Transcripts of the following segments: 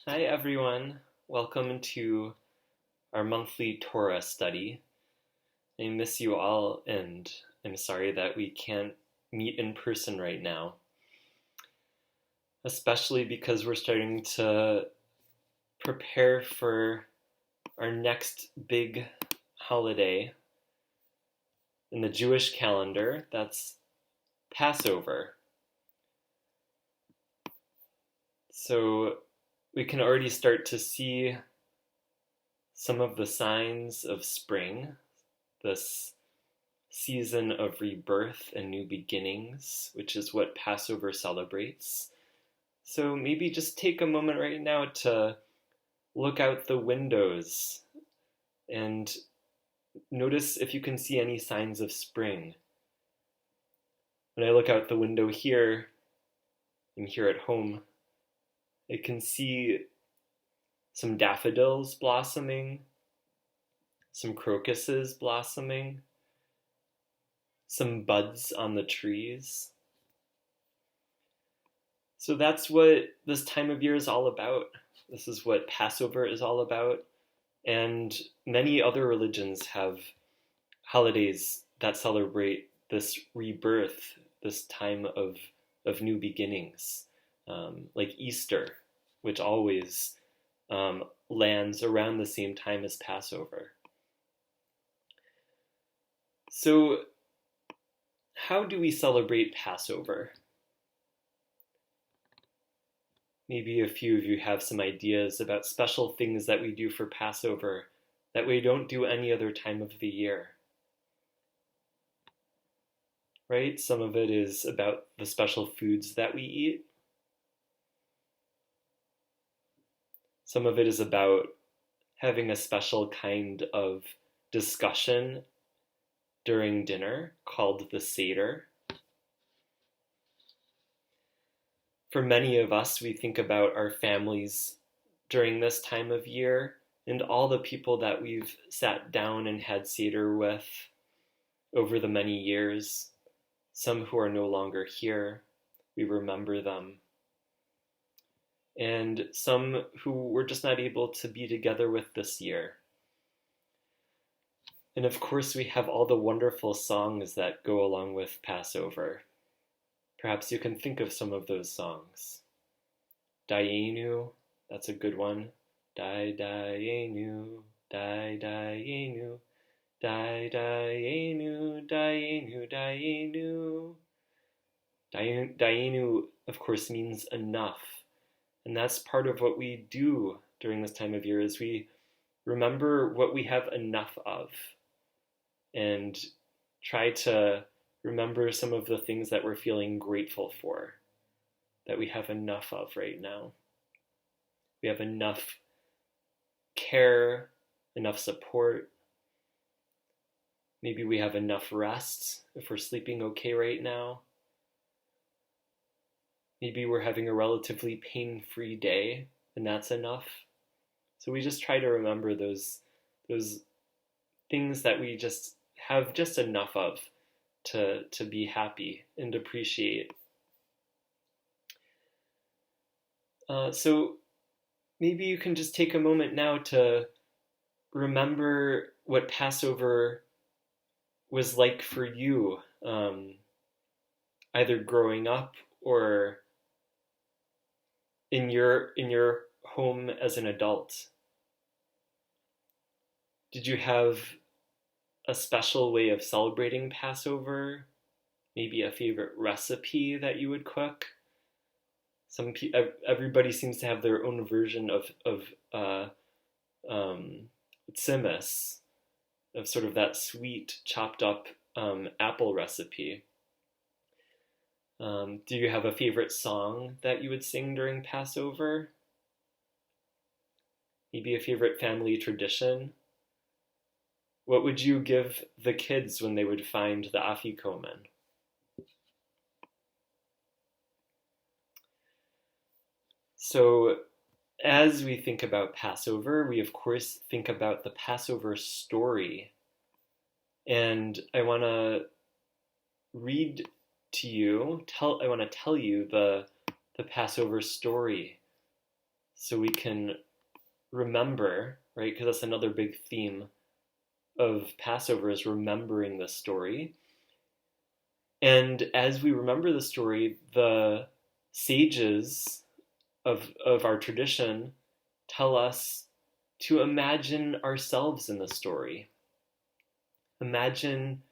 Hi everyone, welcome to our monthly Torah study. I miss you all and I'm sorry that we can't meet in person right now, especially because we're starting to prepare for our next big holiday in the Jewish calendar. That's Passover. So we can already start to see some of the signs of spring, this season of rebirth and new beginnings, which is what Passover celebrates. So maybe just take a moment right now to look out the windows and notice if you can see any signs of spring. When I look out the window here and here at home, I can see some daffodils blossoming, some crocuses blossoming, some buds on the trees. So that's what this time of year is all about. This is what Passover is all about. And many other religions have holidays that celebrate this rebirth, this time of new beginnings, like Easter, which always lands around the same time as Passover. So, how do we celebrate Passover? Maybe a few of you have some ideas about special things that we do for Passover that we don't do any other time of the year. Right? Some of it is about the special foods that we eat. Some of it is about having a special kind of discussion during dinner called the Seder. For many of us, we think about our families during this time of year and all the people that we've sat down and had Seder with over the many years. Some who are no longer here, we remember them. And some who we're just not able to be together with this year. And of course, we have all the wonderful songs that go along with Passover. Perhaps you can think of some of those songs. Dayenu, that's a good one. Dayenu, Dayenu, Dayenu, Dayenu, Dayenu. Dayenu, of course, means enough. And that's part of what we do during this time of year is we remember what we have enough of and try to remember some of the things that we're feeling grateful for, that we have enough of right now. We have enough care, enough support. Maybe we have enough rest if we're sleeping okay right now. Maybe we're having a relatively pain-free day, and that's enough. So we just try to remember those things that we just have just enough of to be happy and appreciate. So maybe you can just take a moment now to remember what Passover was like for you, either growing up or in your home as an adult. Did you have a special way of celebrating Passover? Maybe a favorite recipe that you would cook? Everybody seems to have their own version of tzimmus, of sort of that sweet chopped up apple recipe. Do you have a favorite song that you would sing during Passover? Maybe a favorite family tradition? What would you give the kids when they would find the afikomen? So as we think about Passover, we of course think about the Passover story. And I want to read to you, I want to tell you the Passover story. so we can remember, right? Because that's another big theme of Passover, is remembering the story. And as we remember the story, the sages of our tradition tell us to imagine ourselves in the story. Imagine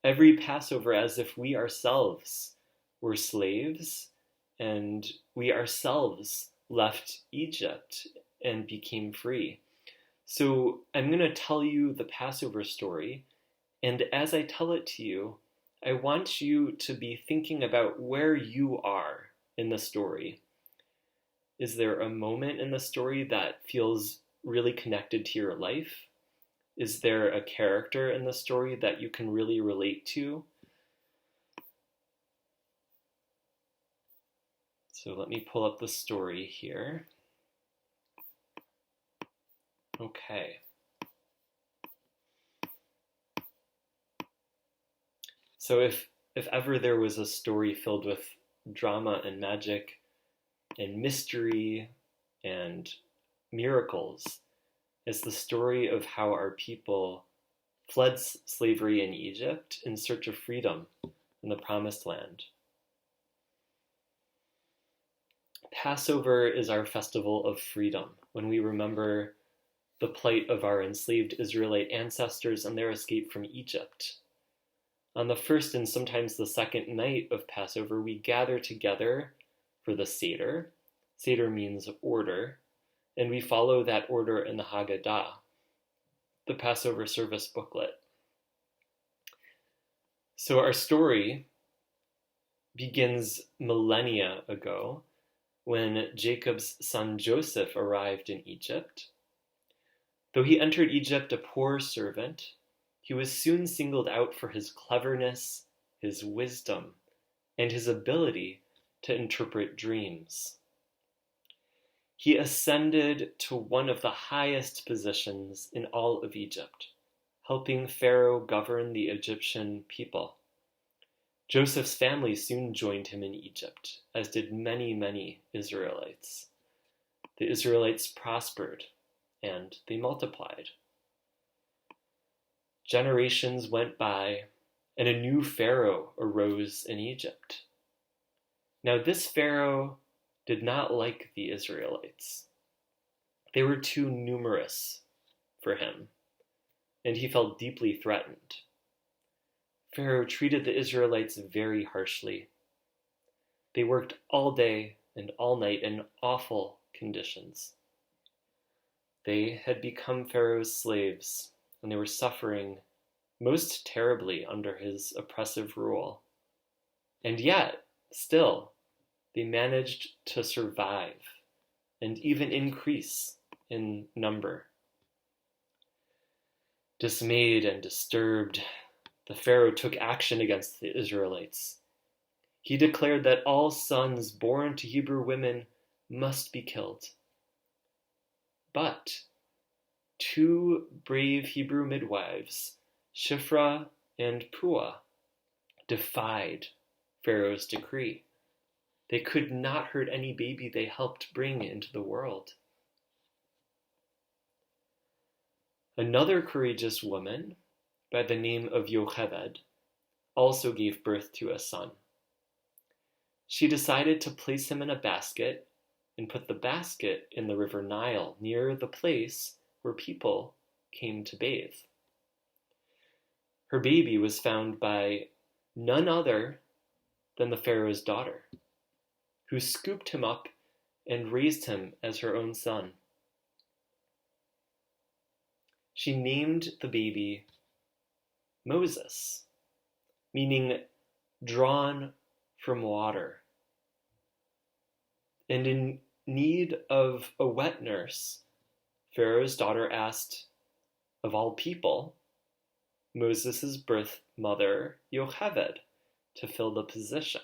every Passover as if we ourselves were slaves and we ourselves left Egypt and became free. So I'm going to tell you the Passover story, and as I tell it to you, I want you to be thinking about where you are in the story. Is there a moment in the story that feels really connected to your life? Is there a character in the story that you can really relate to? So let me pull up the story here. Okay. So if ever there was a story filled with drama and magic and mystery and miracles, it's the story of how our people fled slavery in Egypt in search of freedom in the Promised Land. Passover is our festival of freedom, when we remember the plight of our enslaved Israelite ancestors and their escape from Egypt. On the first and sometimes the second night of Passover, we gather together for the Seder. Seder means order, and we follow that order in the Haggadah, the Passover service booklet. So our story begins millennia ago, when Jacob's son Joseph arrived in Egypt. Though he entered Egypt a poor servant, he was soon singled out for his cleverness, his wisdom, and his ability to interpret dreams. He ascended to one of the highest positions in all of Egypt, helping Pharaoh govern the Egyptian people. Joseph's family soon joined him in Egypt, as did many, many Israelites. The Israelites prospered, and they multiplied. Generations went by, and a new Pharaoh arose in Egypt. Now this Pharaoh did not like the Israelites. They were too numerous for him, and he felt deeply threatened. Pharaoh treated the Israelites very harshly. They worked all day and all night in awful conditions. They had become Pharaoh's slaves, and they were suffering most terribly under his oppressive rule. And yet, still, they managed to survive and even increase in number. Dismayed and disturbed, the Pharaoh took action against the Israelites. He declared that all sons born to Hebrew women must be killed. But two brave Hebrew midwives, Shiphrah and Puah, defied Pharaoh's decree. They could not hurt any baby they helped bring into the world. Another courageous woman, by the name of Yocheved, also gave birth to a son. She decided to place him in a basket and put the basket in the river Nile, near the place where people came to bathe. Her baby was found by none other than the Pharaoh's daughter, who scooped him up and raised him as her own son. She named the baby Moses, meaning drawn from water. And in need of a wet nurse, Pharaoh's daughter asked, of all people, Moses' birth mother, Yocheved, to fill the position.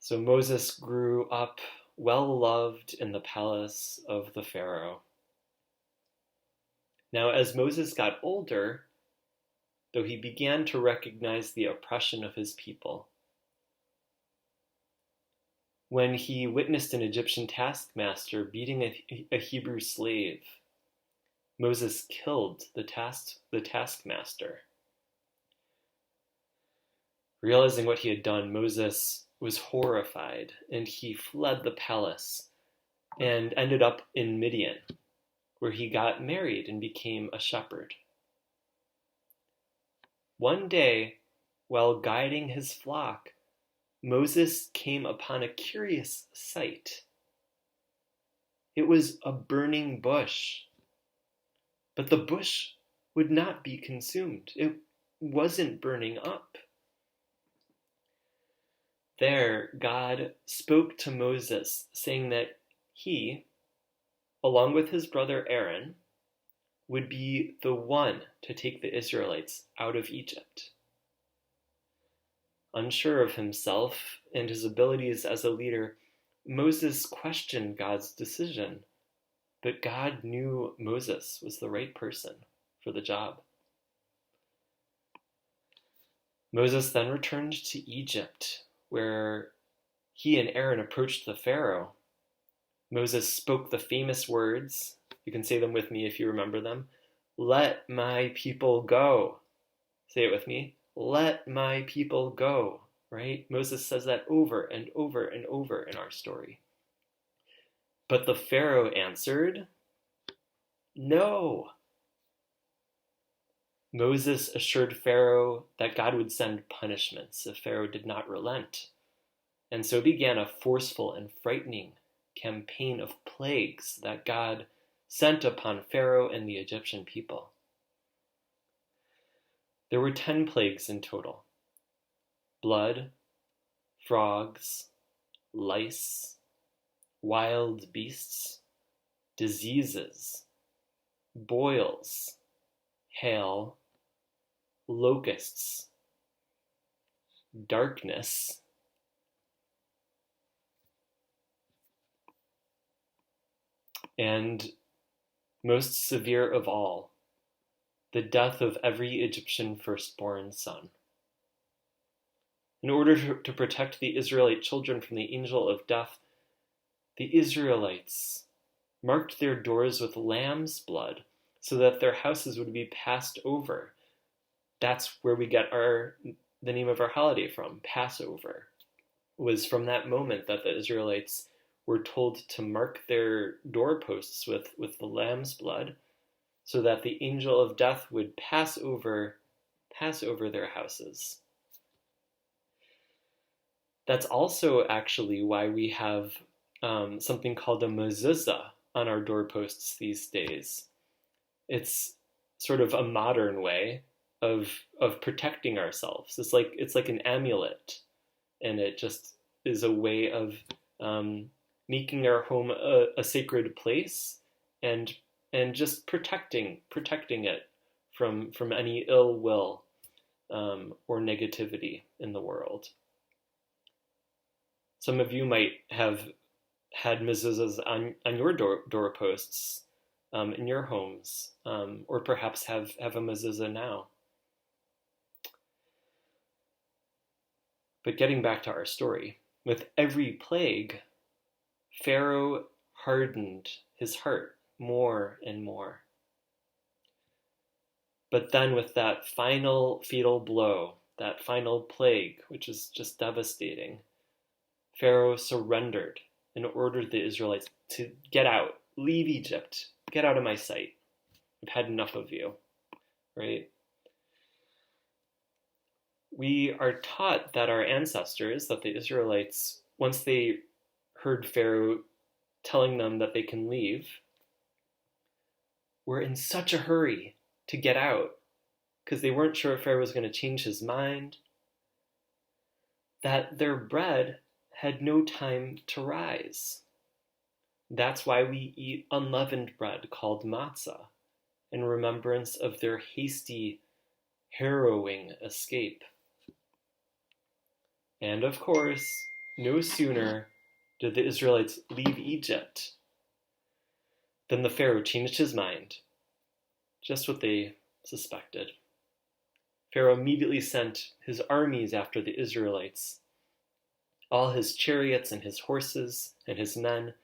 So Moses grew up well loved in the palace of the Pharaoh. Now, as Moses got older, though he began to recognize the oppression of his people, when he witnessed an Egyptian taskmaster beating a Hebrew slave. Moses killed the taskmaster. Realizing what he had done, Moses was horrified, and he fled the palace and ended up in Midian, where he got married and became a shepherd. One day, while guiding his flock, Moses came upon a curious sight. It was a burning bush, but the bush would not be consumed. It wasn't burning up. There, God spoke to Moses, saying that he, along with his brother Aaron, would be the one to take the Israelites out of Egypt. Unsure of himself and his abilities as a leader, Moses questioned God's decision, but God knew Moses was the right person for the job. Moses then returned to Egypt, where he and Aaron approached the Pharaoh. Moses spoke the famous words. You can say them with me if you remember them. Let my people go. Say it with me. Let my people go. Right? Moses says that over and over and over in our story. But the Pharaoh answered, no. Moses assured Pharaoh that God would send punishments if Pharaoh did not relent. And so began a forceful and frightening campaign of plagues that God sent upon Pharaoh and the Egyptian people. There were 10 plagues in total: blood, frogs, lice, wild beasts, diseases, boils, hail, locusts, darkness, and most severe of all, the death of every Egyptian firstborn son. In order to protect the Israelite children from the angel of death, the Israelites marked their doors with lamb's blood so that their houses would be passed over. That's where we get the name of our holiday from. Passover was from that moment that the Israelites were told to mark their doorposts with the lamb's blood so that the angel of death would pass over their houses. That's also actually why we have something called a mezuzah on our doorposts these days. It's sort of a modern way of protecting ourselves. It's like an amulet, and it just is a way of making our home a sacred place and just protecting it from any ill will or negativity in the world. Some of you might have had mezuzahs on your doorposts in your homes, or perhaps have a mezuzah now. But getting back to our story, with every plague, Pharaoh hardened his heart more and more. But then with that final fatal blow, that final plague, which is just devastating, Pharaoh surrendered and ordered the Israelites to get out, leave Egypt, get out of my sight. I've had enough of you, right? We are taught that our ancestors, that the Israelites, once they heard Pharaoh telling them that they can leave, were in such a hurry to get out because they weren't sure if Pharaoh was going to change his mind, that their bread had no time to rise. That's why we eat unleavened bread called matzah, in remembrance of their hasty, harrowing escape. And of course, no sooner did the Israelites leave Egypt than the Pharaoh changed his mind, just what they suspected. Pharaoh immediately sent his armies after the Israelites, all his chariots and his horses and his men.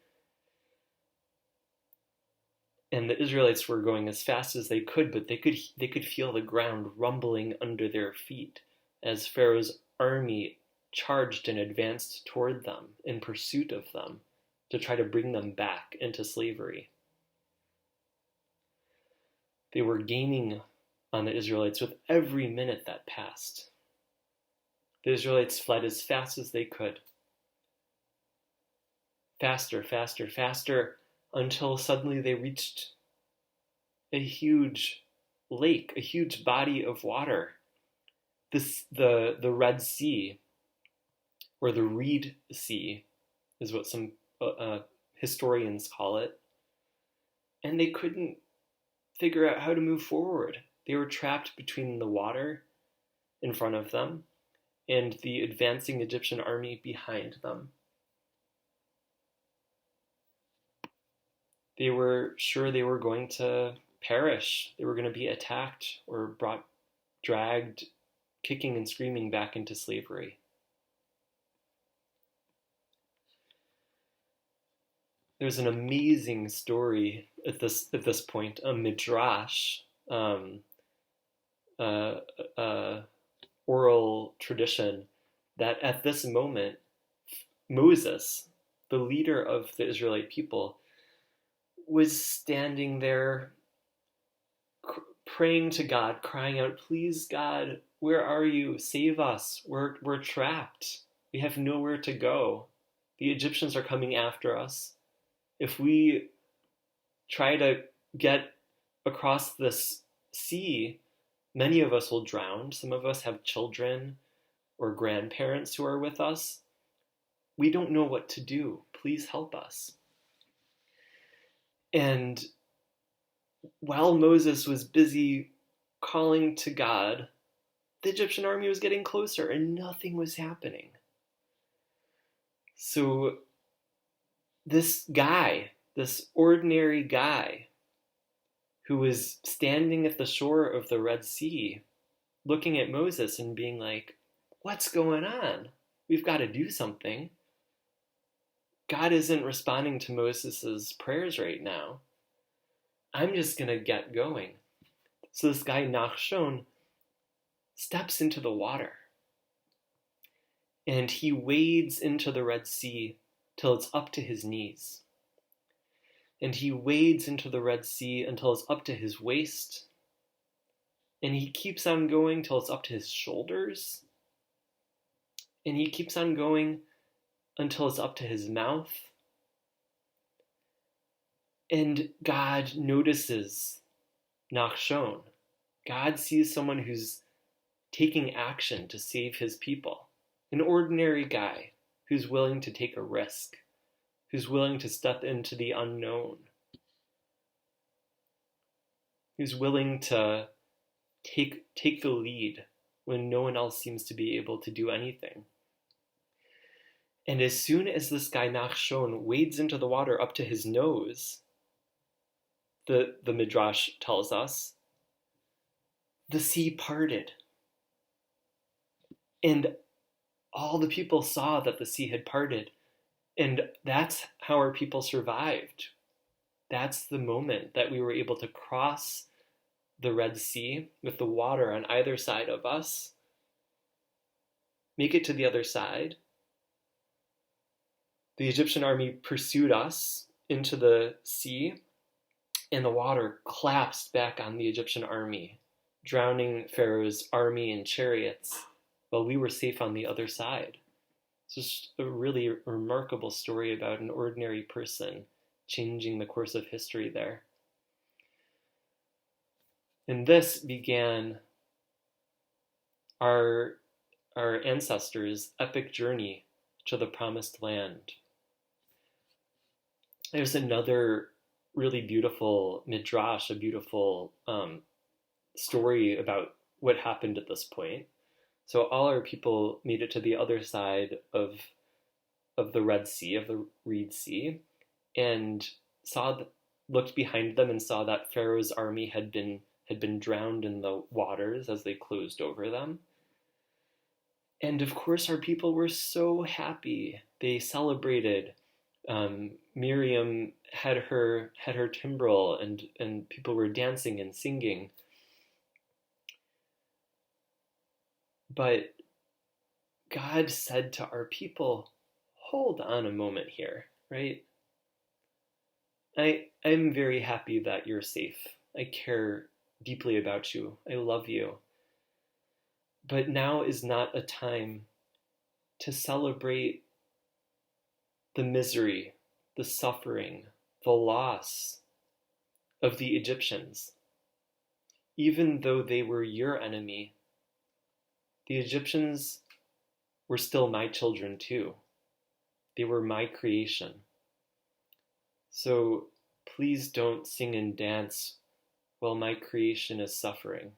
And the Israelites were going as fast as they could, but they could feel the ground rumbling under their feet as Pharaoh's army charged and advanced toward them in pursuit of them to try to bring them back into slavery. They were gaining on the Israelites with every minute that passed. The Israelites fled as fast as they could. Faster, faster, faster, until suddenly they reached a huge lake, a huge body of water. The Red Sea, or the Reed Sea, is what some historians call it. And they couldn't figure out how to move forward. They were trapped between the water in front of them and the advancing Egyptian army behind them. They were sure they were going to perish. They were going to be attacked or dragged, kicking and screaming back into slavery. There's an amazing story at this point, a midrash, oral tradition, that at this moment, Moses, the leader of the Israelite people, was standing there praying to God, crying out, "Please, God, where are you? Save us. We're trapped. We have nowhere to go. The Egyptians are coming after us. If we try to get across this sea, many of us will drown. Some of us have children or grandparents who are with us. We don't know what to do. Please help us." And while Moses was busy calling to God, the Egyptian army was getting closer and nothing was happening. So this guy, this ordinary guy, who was standing at the shore of the Red Sea, looking at Moses and being like, "What's going on? We've got to do something. God isn't responding to Moses' prayers right now. I'm just going to get going." So this guy, Nachshon, steps into the water. And he wades into the Red Sea till it's up to his knees. And he wades into the Red Sea until it's up to his waist. And he keeps on going till it's up to his shoulders. And he keeps on going until it's up to his mouth. And God notices Nachshon. God sees someone who's taking action to save his people. An ordinary guy who's willing to take a risk, who's willing to step into the unknown, who's willing to take the lead when no one else seems to be able to do anything. And as soon as this guy Nachshon wades into the water up to his nose, the Midrash tells us, the sea parted. And all the people saw that the sea had parted. And that's how our people survived. That's the moment that we were able to cross the Red Sea with the water on either side of us, make it to the other side. The Egyptian army pursued us into the sea, and the water collapsed back on the Egyptian army, drowning Pharaoh's army and chariots, while we were safe on the other side. It's just a really remarkable story about an ordinary person changing the course of history there. And this began our ancestors' epic journey to the promised land. There's another really beautiful midrash, a beautiful story about what happened at this point. So all our people made it to the other side of the Red Sea, of the Reed Sea, and looked behind them and saw that Pharaoh's army had been drowned in the waters as they closed over them. And of course, our people were so happy. They celebrated. Miriam had her timbrel, and people were dancing and singing. But God said to our people, hold on a moment here, right? I'm very happy that you're safe. I care deeply about you. I love you. But now is not a time to celebrate the misery, the suffering, the loss of the Egyptians. Even though they were your enemy, the Egyptians were still my children too. They were my creation. So please don't sing and dance while my creation is suffering.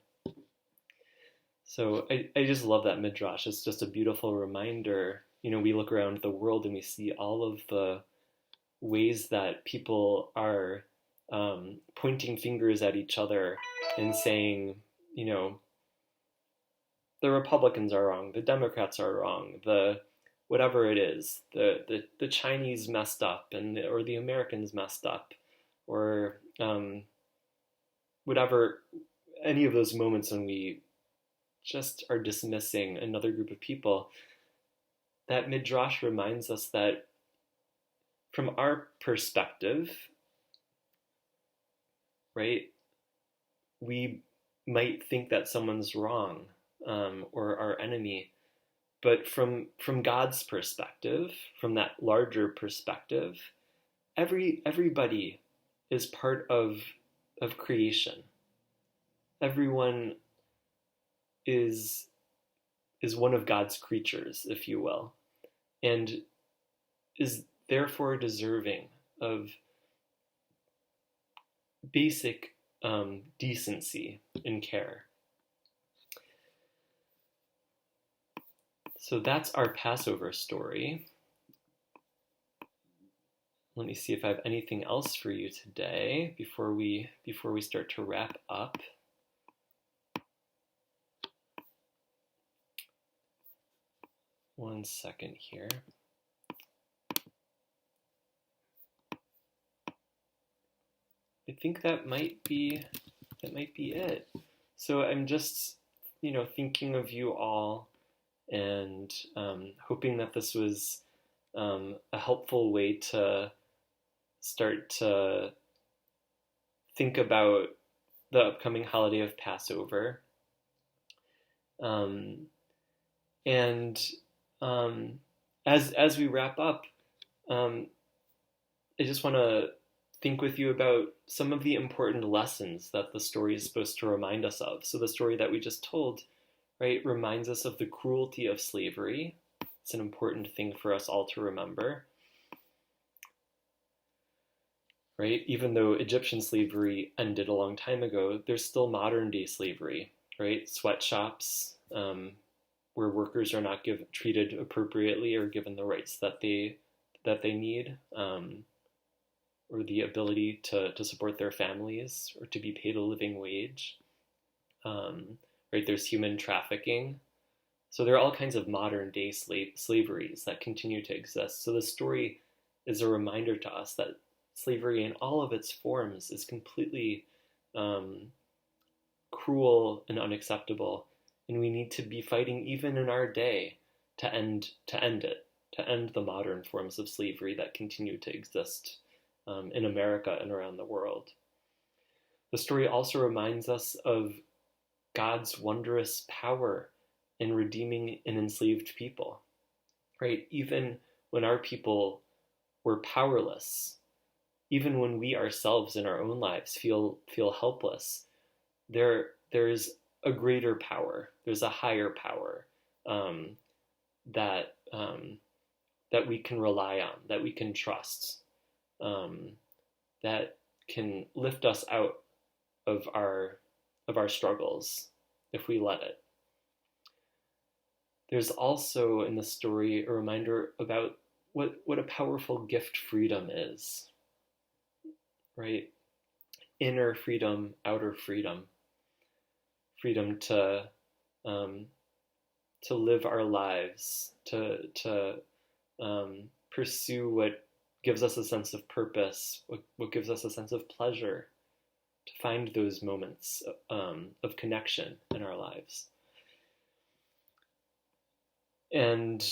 So I just love that midrash. It's just a beautiful reminder. We look around the world and we see all of the ways that people are pointing fingers at each other and saying, the Republicans are wrong, the Democrats are wrong, the whatever it is, the Chinese messed up, or the Americans messed up, or whatever, any of those moments when we just are dismissing another group of people. That midrash reminds us that from our perspective, right, we might think that someone's wrong, or our enemy, but from God's perspective, from that larger perspective, everybody is part of creation. Everyone is one of God's creatures, if you will, and is therefore deserving of basic decency and care. So that's our Passover story. Let me see if I have anything else for you today before we start to wrap up. One second here. I think that might be it. So I'm just thinking of you all, and hoping that this was a helpful way to start to think about the upcoming holiday of Passover. And as we wrap up, I just want to think with you about some of the important lessons that the story is supposed to remind us of. So the story that we just told, right, reminds us of the cruelty of slavery. It's an important thing for us all to remember. Right? Even though Egyptian slavery ended a long time ago, there's still modern day slavery, right? Sweatshops, where workers are not treated appropriately or given the rights that they need, or the ability to support their families, or to be paid a living wage. Right? There's human trafficking. So there are all kinds of modern day slaveries that continue to exist. So the story is a reminder to us that slavery in all of its forms is completely cruel and unacceptable, and we need to be fighting even in our day to end it, to end the modern forms of slavery that continue to exist in America and around the world. The story also reminds us of God's wondrous power in redeeming an enslaved people, right? Even when our people were powerless, even when we ourselves in our own lives feel helpless, there is a greater power. There's a higher power that we can rely on, that we can trust, that can lift us out of our struggles if we let it. There's also in the story a reminder about what a powerful gift freedom is. Right? Inner freedom, outer freedom. Freedom to live our lives, to pursue what gives us a sense of purpose, what gives us a sense of pleasure, to find those moments of connection in our lives. And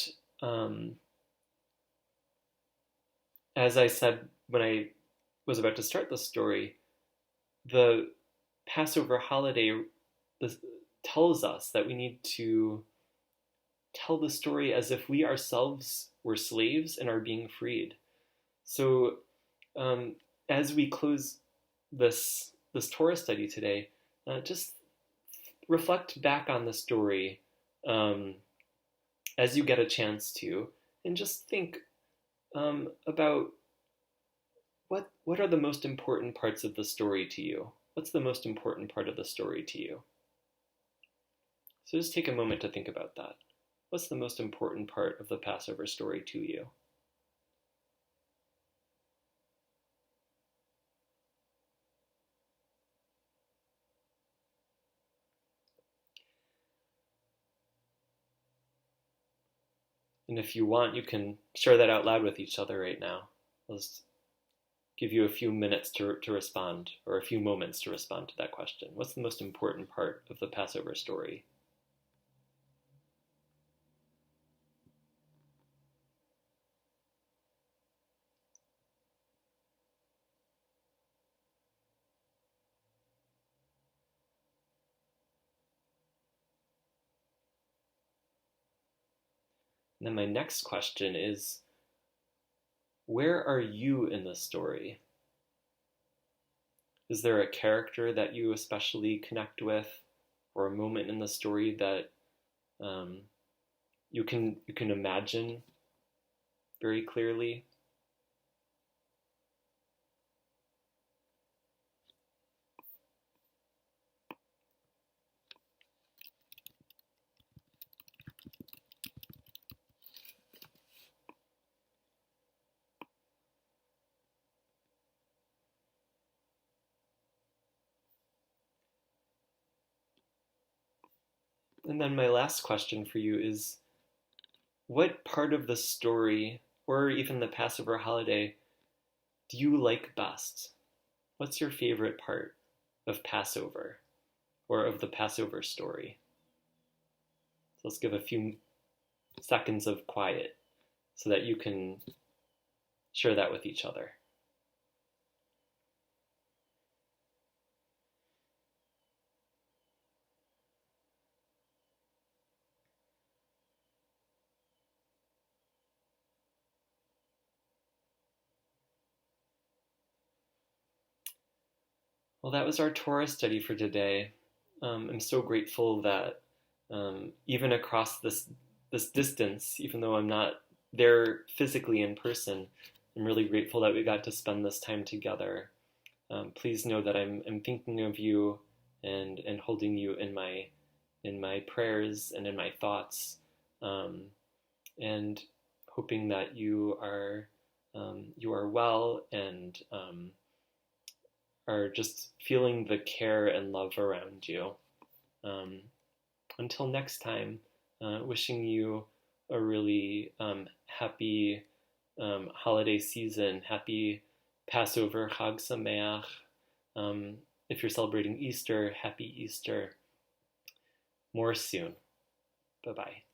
as I said when I was about to start the story, the Passover holiday tells us that we need to tell the story as if we ourselves were slaves and are being freed. So as we close this Torah study today, just reflect back on the story as you get a chance to, and just think about what are the most important parts of the story to you? What's the most important part of the story to you? So just take a moment to think about that. What's the most important part of the Passover story to you? And if you want, you can share that out loud with each other right now. I'll just give you a few minutes to respond, or a few moments to respond to that question. What's the most important part of the Passover story? And then my next question is, where are you in the story? Is there a character that you especially connect with, or a moment in the story that you can imagine very clearly? And then my last question for you is, what part of the story, or even the Passover holiday, do you like best? What's your favorite part of Passover, or of the Passover story? So let's give a few seconds of quiet so that you can share that with each other. Well, that was our Torah study for today. I'm so grateful that even across this distance, even though I'm not there physically in person, I'm really grateful that we got to spend this time together. Please know that I'm thinking of you and holding you in my prayers and in my thoughts, and hoping that you are well and are just feeling the care and love around you. Until next time, wishing you a really happy holiday season, happy Passover, Chag Sameach. If you're celebrating Easter, happy Easter. More soon. Bye-bye.